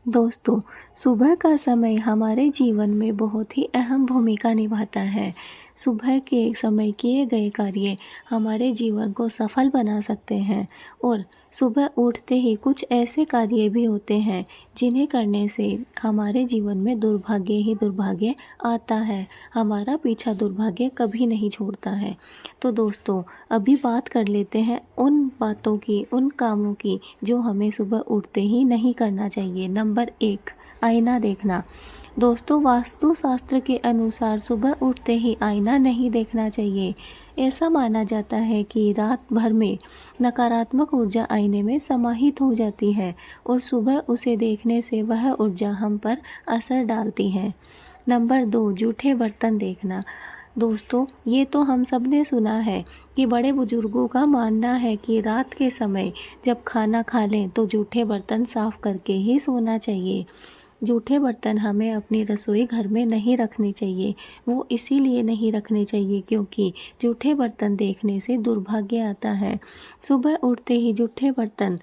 दोस्तों, सुबह का समय हमारे जीवन में बहुत ही अहम भूमिका निभाता है। सुबह के समय किए गए कार्य हमारे जीवन को सफल बना सकते हैं और सुबह उठते ही कुछ ऐसे कार्य भी होते हैं जिन्हें करने से हमारे जीवन में दुर्भाग्य ही दुर्भाग्य आता है। हमारा पीछा दुर्भाग्य कभी नहीं छोड़ता है। तो दोस्तों, अभी बात कर लेते हैं उन बातों की, उन कामों की जो हमें सुबह उठते ही नहीं करना चाहिए। नंबर 1, आईना देखना। दोस्तों, वास्तुशास्त्र के अनुसार सुबह उठते ही आईना नहीं देखना चाहिए। ऐसा माना जाता है कि रात भर में नकारात्मक ऊर्जा आईने में समाहित हो जाती है और सुबह उसे देखने से वह ऊर्जा हम पर असर डालती है। नंबर 2, जूठे बर्तन देखना। दोस्तों, ये तो हम सब ने सुना है कि बड़े बुजुर्गों का मानना है कि रात के समय जब खाना खा लें तो जूठे बर्तन साफ़ करके ही सोना चाहिए। जूठे बर्तन हमें अपनी रसोई घर में नहीं रखने चाहिए। वो इसीलिए नहीं रखने चाहिए क्योंकि जूठे बर्तन देखने से दुर्भाग्य आता है। सुबह उठते ही जूठे बर्तन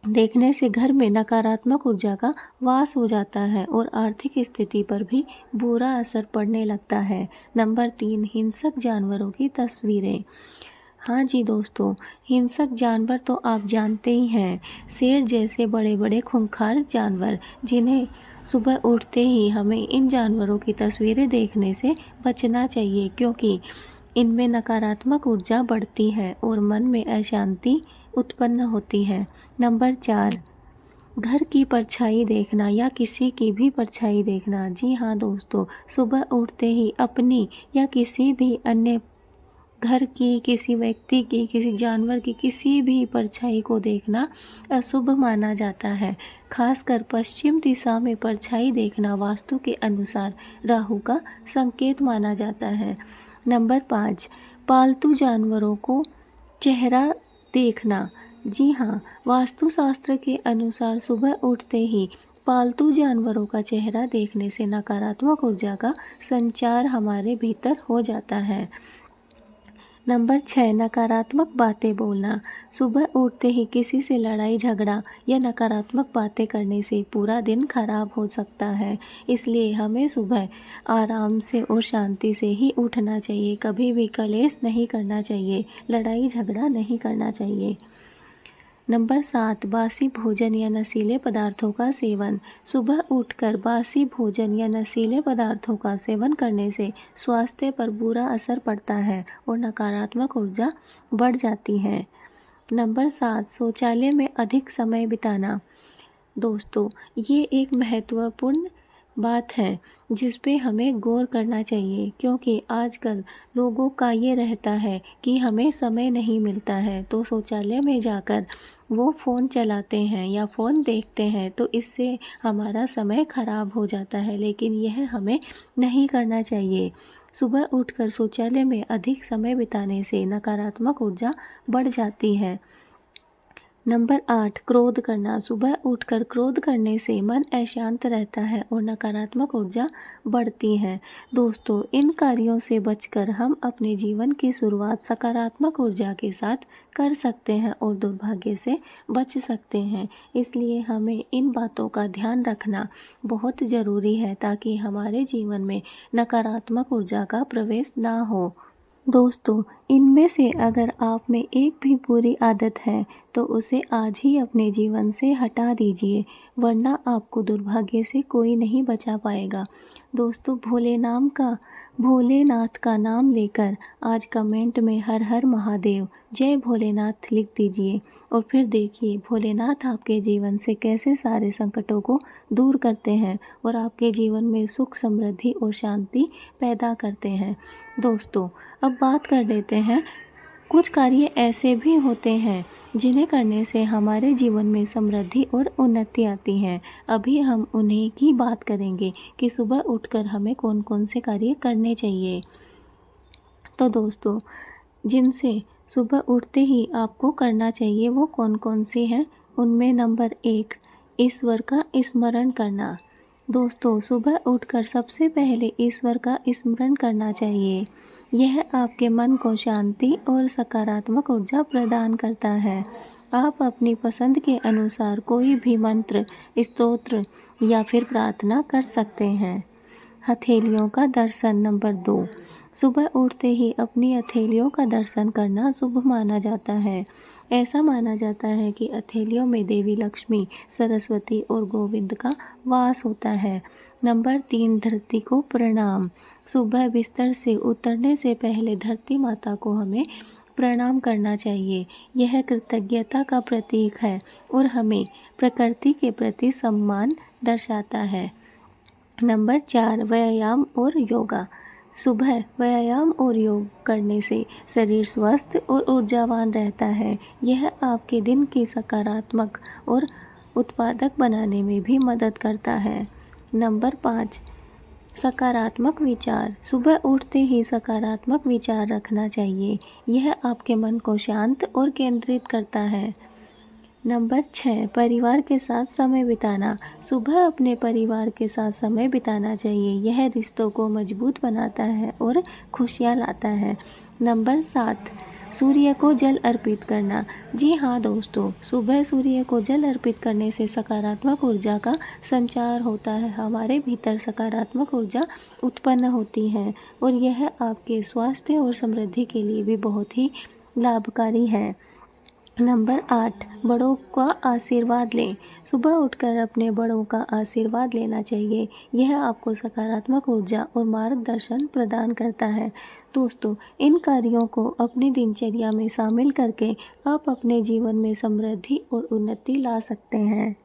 देखने से घर में नकारात्मक ऊर्जा का वास हो जाता है और आर्थिक स्थिति पर भी बुरा असर पड़ने लगता है। नंबर 3, हिंसक जानवरों की तस्वीरें। हाँ जी दोस्तों, हिंसक जानवर तो आप जानते ही हैं, शेर जैसे बड़े बड़े खूंखार जानवर, जिन्हें सुबह उठते ही हमें इन जानवरों की तस्वीरें देखने से बचना चाहिए क्योंकि इनमें नकारात्मक ऊर्जा बढ़ती है और मन में अशांति उत्पन्न होती है। नंबर 4, घर की परछाई देखना या किसी की भी परछाई देखना। जी हाँ दोस्तों, सुबह उठते ही अपनी या किसी भी अन्य घर की, किसी व्यक्ति की, किसी जानवर की किसी भी परछाई को देखना अशुभ माना जाता है। खासकर पश्चिम दिशा में परछाई देखना वास्तु के अनुसार राहु का संकेत माना जाता है। नंबर 5, पालतू जानवरों को चेहरा देखना। जी हाँ, वास्तुशास्त्र के अनुसार सुबह उठते ही पालतू जानवरों का चेहरा देखने से नकारात्मक ऊर्जा का संचार हमारे भीतर हो जाता है। नंबर 6, नकारात्मक बातें बोलना। सुबह उठते ही किसी से लड़ाई झगड़ा या नकारात्मक बातें करने से पूरा दिन खराब हो सकता है। इसलिए हमें सुबह आराम से और शांति से ही उठना चाहिए। कभी भी कलेश नहीं करना चाहिए, लड़ाई झगड़ा नहीं करना चाहिए। नंबर 7, बासी भोजन या नशीले पदार्थों का सेवन। सुबह उठकर बासी भोजन या नशीले पदार्थों का सेवन करने से स्वास्थ्य पर बुरा असर पड़ता है और नकारात्मक ऊर्जा बढ़ जाती है। नंबर 7, शौचालय में अधिक समय बिताना। दोस्तों, ये एक महत्वपूर्ण बात है जिस पे हमें गौर करना चाहिए क्योंकि आजकल लोगों का ये रहता है कि हमें समय नहीं मिलता है तो शौचालय में जाकर वो फ़ोन चलाते हैं या फ़ोन देखते हैं, तो इससे हमारा समय ख़राब हो जाता है। लेकिन यह हमें नहीं करना चाहिए। सुबह उठकर शौचालय में अधिक समय बिताने से नकारात्मक ऊर्जा बढ़ जाती है। नंबर 8, क्रोध करना। सुबह उठकर क्रोध करने से मन अशांत रहता है और नकारात्मक ऊर्जा बढ़ती है। दोस्तों, इन कार्यों से बचकर हम अपने जीवन की शुरुआत सकारात्मक ऊर्जा के साथ कर सकते हैं और दुर्भाग्य से बच सकते हैं। इसलिए हमें इन बातों का ध्यान रखना बहुत ज़रूरी है ताकि हमारे जीवन में नकारात्मक ऊर्जा का प्रवेश ना हो। दोस्तों, इनमें से अगर आप में एक भी बुरी आदत है तो उसे आज ही अपने जीवन से हटा दीजिए, वरना आपको दुर्भाग्य से कोई नहीं बचा पाएगा। दोस्तों, भोलेनाथ का नाम लेकर आज कमेंट में हर हर महादेव, जय भोलेनाथ लिख दीजिए और फिर देखिए भोलेनाथ आपके जीवन से कैसे सारे संकटों को दूर करते हैं और आपके जीवन में सुख, समृद्धि और शांति पैदा करते हैं। दोस्तों, अब बात कर लेते हैं, कुछ कार्य ऐसे भी होते हैं जिन्हें करने से हमारे जीवन में समृद्धि और उन्नति आती है। अभी हम उन्हीं की बात करेंगे कि सुबह उठकर हमें कौन कौन से कार्य करने चाहिए। तो दोस्तों, जिनसे सुबह उठते ही आपको करना चाहिए वो कौन कौन से हैं, उनमें नंबर 1, ईश्वर का स्मरण करना। दोस्तों, सुबह उठकर सबसे पहले ईश्वर का स्मरण करना चाहिए। यह आपके मन को शांति और सकारात्मक ऊर्जा प्रदान करता है। आप अपनी पसंद के अनुसार कोई भी मंत्र, स्तोत्र या फिर प्रार्थना कर सकते हैं। हथेलियों का दर्शन नंबर 2। सुबह उठते ही अपनी हथेलियों का दर्शन करना शुभ माना जाता है। ऐसा माना जाता है कि हथेलियों में देवी लक्ष्मी, सरस्वती और गोविंद का वास होता है। नंबर 3, धरती को प्रणाम। सुबह बिस्तर से उतरने से पहले धरती माता को हमें प्रणाम करना चाहिए। यह कृतज्ञता का प्रतीक है और हमें प्रकृति के प्रति सम्मान दर्शाता है। नंबर 4, व्यायाम और योगा। सुबह व्यायाम और योग करने से शरीर स्वस्थ और ऊर्जावान रहता है। यह आपके दिन की सकारात्मक और उत्पादक बनाने में भी मदद करता है। नंबर 5, सकारात्मक विचार। सुबह उठते ही सकारात्मक विचार रखना चाहिए। यह आपके मन को शांत और केंद्रित करता है। नंबर 6, परिवार के साथ समय बिताना। सुबह अपने परिवार के साथ समय बिताना चाहिए। यह रिश्तों को मजबूत बनाता है और खुशियाँ लाता है। नंबर 7, सूर्य को जल अर्पित करना। जी हाँ दोस्तों, सुबह सूर्य को जल अर्पित करने से सकारात्मक ऊर्जा का संचार होता है। हमारे भीतर सकारात्मक ऊर्जा उत्पन्न होती है और यह आपके स्वास्थ्य और समृद्धि के लिए भी बहुत ही लाभकारी है। नंबर 8, बड़ों का आशीर्वाद लें। सुबह उठकर अपने बड़ों का आशीर्वाद लेना चाहिए। यह आपको सकारात्मक ऊर्जा और मार्गदर्शन प्रदान करता है। दोस्तों, इन कार्यों को अपनी दिनचर्या में शामिल करके आप अपने जीवन में समृद्धि और उन्नति ला सकते हैं।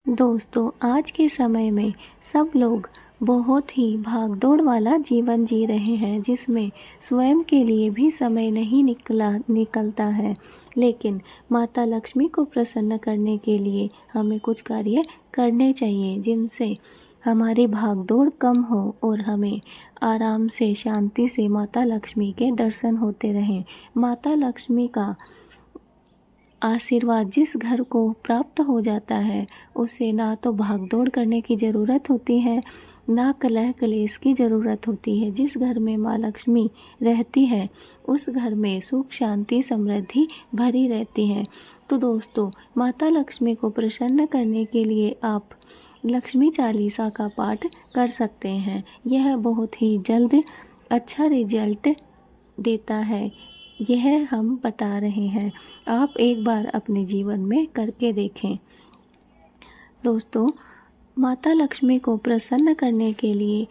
दोस्तों, आज के समय में सब लोग बहुत ही भागदौड़ वाला जीवन जी रहे हैं, जिसमें स्वयं के लिए भी समय नहीं निकलता है। लेकिन माता लक्ष्मी को प्रसन्न करने के लिए हमें कुछ कार्य करने चाहिए, जिनसे हमारी भागदौड़ कम हो और हमें आराम से, शांति से माता लक्ष्मी के दर्शन होते रहें। माता लक्ष्मी का आशीर्वाद जिस घर को प्राप्त हो जाता है, उसे ना तो भागदौड़ करने की ज़रूरत होती है, ना कलह कलेश की ज़रूरत होती है। जिस घर में माँ लक्ष्मी रहती है, उस घर में सुख, शांति, समृद्धि भरी रहती है। तो दोस्तों, माता लक्ष्मी को प्रसन्न करने के लिए आप लक्ष्मी चालीसा का पाठ कर सकते हैं। यह बहुत ही जल्द अच्छा रिजल्ट देता है, यह हम बता रहे हैं। आप एक बार अपने जीवन में करके देखें। दोस्तों, माता लक्ष्मी को प्रसन्न करने के लिए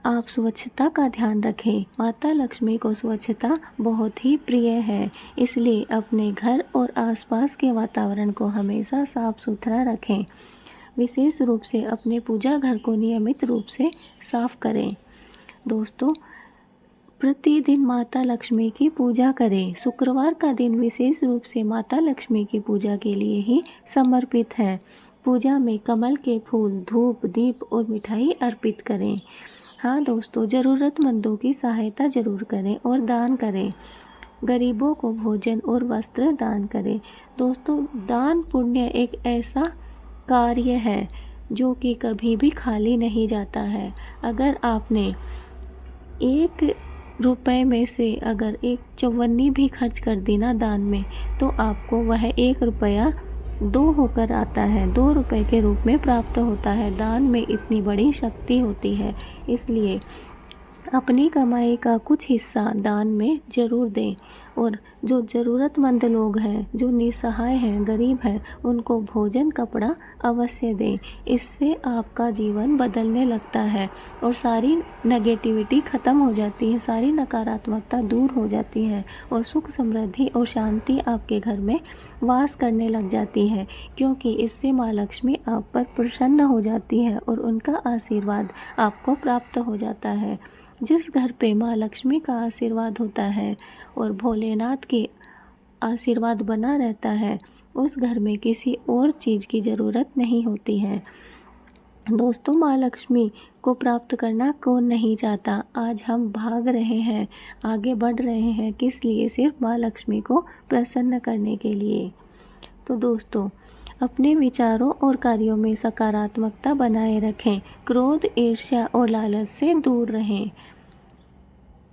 आप स्वच्छता का ध्यान रखें। माता लक्ष्मी को स्वच्छता बहुत ही प्रिय है, इसलिए अपने घर और आसपास के वातावरण को हमेशा साफ सुथरा रखें। विशेष रूप से अपने पूजा घर को नियमित रूप से साफ करें। दोस्तों, प्रतिदिन माता लक्ष्मी की पूजा करें। शुक्रवार का दिन विशेष रूप से माता लक्ष्मी की पूजा के लिए ही समर्पित है। पूजा में कमल के फूल, धूप, दीप और मिठाई अर्पित करें। हाँ दोस्तों, ज़रूरतमंदों की सहायता जरूर करें और दान करें। गरीबों को भोजन और वस्त्र दान करें। दोस्तों, दान पुण्य एक ऐसा कार्य है जो कि कभी भी खाली नहीं जाता है। अगर आपने 1 रुपए में से अगर 1 चौवन्नी भी खर्च कर दी ना दान में, तो आपको वह 1 रुपया 2 होकर आता है, 2 रुपए के रूप में प्राप्त होता है। दान में इतनी बड़ी शक्ति होती है, इसलिए अपनी कमाई का कुछ हिस्सा दान में ज़रूर दें। और जो ज़रूरतमंद लोग हैं, जो निसहाय हैं, गरीब हैं, उनको भोजन, कपड़ा अवश्य दें। इससे आपका जीवन बदलने लगता है और सारी नेगेटिविटी ख़त्म हो जाती है, सारी नकारात्मकता दूर हो जाती है और सुख, समृद्धि और शांति आपके घर में वास करने लग जाती है, क्योंकि इससे माँ लक्ष्मी आप पर प्रसन्न हो जाती है और उनका आशीर्वाद आपको प्राप्त हो जाता है। जिस घर पे माँ लक्ष्मी का आशीर्वाद होता है और भोलेनाथ के आशीर्वाद बना रहता है, उस घर में किसी और चीज़ की ज़रूरत नहीं होती है। दोस्तों, माँ लक्ष्मी को प्राप्त करना कौन नहीं चाहता। आज हम भाग रहे हैं, आगे बढ़ रहे हैं, किस लिए? सिर्फ माँ लक्ष्मी को प्रसन्न करने के लिए। तो दोस्तों, अपने विचारों और कार्यों में सकारात्मकता बनाए रखें। क्रोध, ईर्ष्या और लालच से दूर रहें।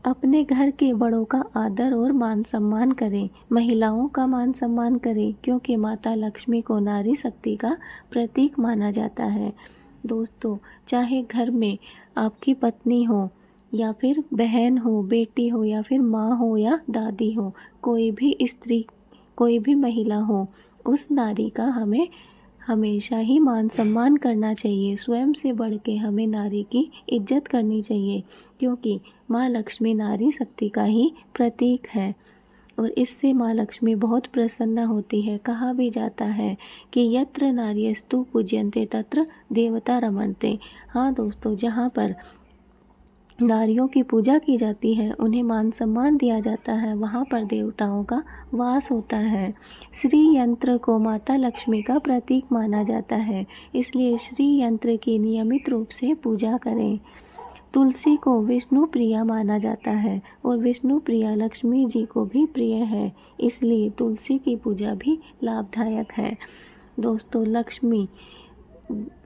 अपने घर के बड़ों का आदर और मान सम्मान करें। महिलाओं का मान सम्मान करें क्योंकि माता लक्ष्मी को नारी शक्ति का प्रतीक माना जाता है। दोस्तों, चाहे घर में आपकी पत्नी हो या फिर बहन हो, बेटी हो या फिर माँ हो या दादी हो, कोई भी स्त्री, कोई भी महिला हो, उस नारी का हमें हमेशा ही मान सम्मान करना चाहिए। स्वयं से बढ़ के हमें नारी की इज्जत करनी चाहिए क्योंकि माँ लक्ष्मी नारी शक्ति का ही प्रतीक है और इससे माँ लक्ष्मी बहुत प्रसन्न होती है। कहा भी जाता है कि यत्र नार्यस्तु पूज्यन्ते तत्र देवता रमन्ते। हाँ दोस्तों, जहाँ पर नारियों की पूजा की जाती है, उन्हें मान सम्मान दिया जाता है, वहाँ पर देवताओं का वास होता है। श्री यंत्र को माता लक्ष्मी का प्रतीक माना जाता है, इसलिए श्री यंत्र की नियमित रूप से पूजा करें। तुलसी को विष्णु प्रिया माना जाता है और विष्णु प्रिया लक्ष्मी जी को भी प्रिय है, इसलिए तुलसी की पूजा भी लाभदायक है। दोस्तों, लक्ष्मी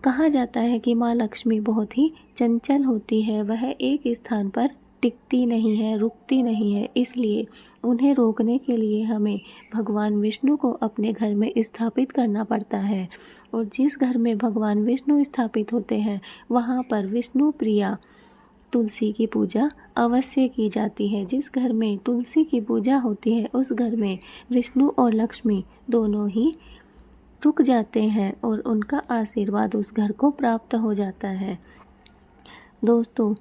कहा जाता है कि माँ लक्ष्मी बहुत ही चंचल होती है, वह एक स्थान पर टिकती नहीं है, रुकती नहीं है, इसलिए उन्हें रोकने के लिए हमें भगवान विष्णु को अपने घर में स्थापित करना पड़ता है। और जिस घर में भगवान विष्णु स्थापित होते हैं, वहाँ पर विष्णु प्रिया तुलसी की पूजा अवश्य की जाती है। जिस घर में तुलसी की पूजा होती है, उस घर में विष्णु और लक्ष्मी दोनों ही रुक जाते हैं और उनका आशीर्वाद उस घर को प्राप्त हो जाता है। दोस्तों,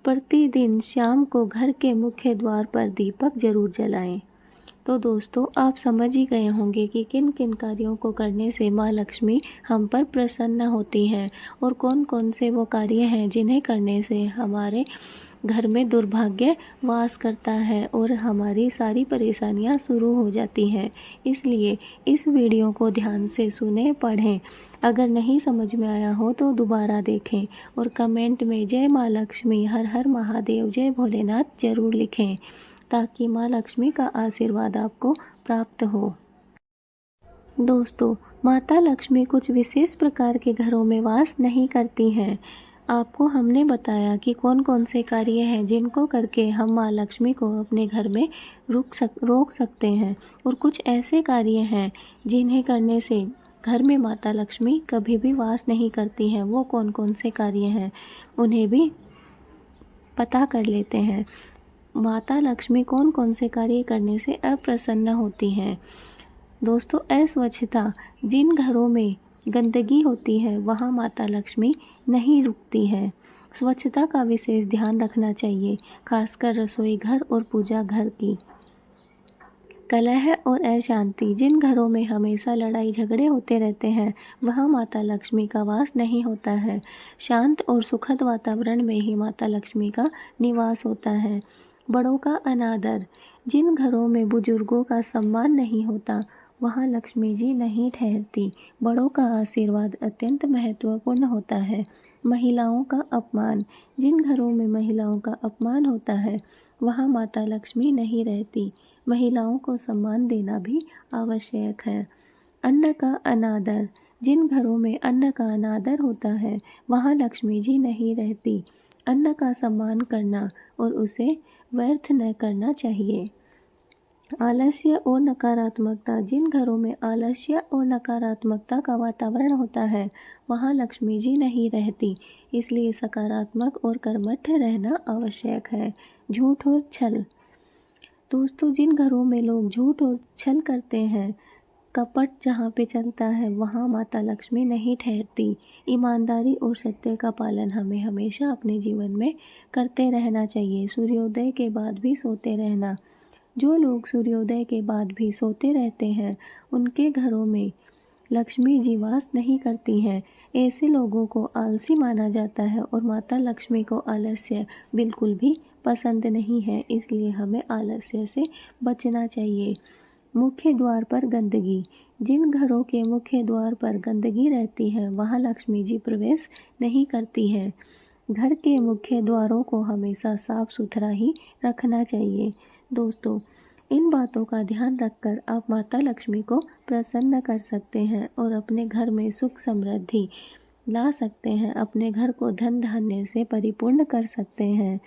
प्रतिदिन शाम को घर के मुख्य द्वार पर दीपक जरूर जलाएं। तो दोस्तों, आप समझ ही गए होंगे कि किन किन कार्यों को करने से माँ लक्ष्मी हम पर प्रसन्न होती हैं और कौन कौन से वो कार्य हैं जिन्हें करने से हमारे घर में दुर्भाग्य वास करता है और हमारी सारी परेशानियां शुरू हो जाती हैं। इसलिए इस वीडियो को ध्यान से सुने, पढ़ें। अगर नहीं समझ में आया हो तो दोबारा देखें और कमेंट में जय माँ लक्ष्मी, हर हर महादेव, जय भोलेनाथ ज़रूर लिखें ताकि माँ लक्ष्मी का आशीर्वाद आपको प्राप्त हो। दोस्तों, माता लक्ष्मी कुछ विशेष प्रकार के घरों में वास नहीं करती हैं। आपको हमने बताया कि कौन कौन से कार्य हैं जिनको करके हम माँ लक्ष्मी को अपने घर में रोक सकते हैं और कुछ ऐसे कार्य हैं जिन्हें करने से घर में माता लक्ष्मी कभी भी वास नहीं करती हैं। वो कौन कौन से कार्य हैं उन्हें भी पता कर लेते हैं। माता लक्ष्मी कौन कौन से कार्य करने से अप्रसन्न होती हैं। दोस्तों, अस्वच्छता, जिन घरों में गंदगी होती है वहाँ माता लक्ष्मी नहीं रुकती है। स्वच्छता का विशेष ध्यान रखना चाहिए, खासकर रसोई घर और पूजा घर की। कलह और अशांति, जिन घरों में हमेशा लड़ाई झगड़े होते रहते हैं वहाँ माता लक्ष्मी का वास नहीं होता है। शांत और सुखद वातावरण में ही माता लक्ष्मी का निवास होता है। बड़ों का अनादर, जिन घरों में बुजुर्गों का सम्मान नहीं होता वहाँ लक्ष्मी जी नहीं ठहरती। बड़ों का आशीर्वाद अत्यंत महत्वपूर्ण होता है। महिलाओं का अपमान, जिन घरों में महिलाओं का अपमान होता है वहाँ माता लक्ष्मी नहीं रहती। महिलाओं को सम्मान देना भी आवश्यक है। अन्न का अनादर, जिन घरों में अन्न का अनादर होता है वहाँ लक्ष्मी जी नहीं रहती। अन्न का सम्मान करना और उसे व्यर्थ न करना चाहिए। आलस्य और नकारात्मकता, जिन घरों में आलस्य और नकारात्मकता का वातावरण होता है वहाँ लक्ष्मी जी नहीं रहती, इसलिए सकारात्मक और कर्मठ रहना आवश्यक है। झूठ और छल, दोस्तों, जिन घरों में लोग झूठ और छल करते हैं, कपट जहाँ पे चलता है वहाँ माता लक्ष्मी नहीं ठहरती। ईमानदारी और सत्य का पालन हमें हमेशा अपने जीवन में करते रहना चाहिए। सूर्योदय के बाद भी सोते रहना, जो लोग सूर्योदय के बाद भी सोते रहते हैं उनके घरों में लक्ष्मी जी वास नहीं करती हैं। ऐसे लोगों को आलसी माना जाता है और माता लक्ष्मी को आलस्य बिल्कुल भी पसंद नहीं है, इसलिए हमें आलस्य से बचना चाहिए। मुख्य द्वार पर गंदगी, जिन घरों के मुख्य द्वार पर गंदगी रहती है वहाँ लक्ष्मी जी प्रवेश नहीं करती हैं। घर के मुख्य द्वारों को हमेशा साफ सुथरा ही रखना चाहिए। दोस्तों, इन बातों का ध्यान रखकर आप माता लक्ष्मी को प्रसन्न कर सकते हैं और अपने घर में सुख समृद्धि ला सकते हैं, अपने घर को धन धान्य से परिपूर्ण कर सकते हैं।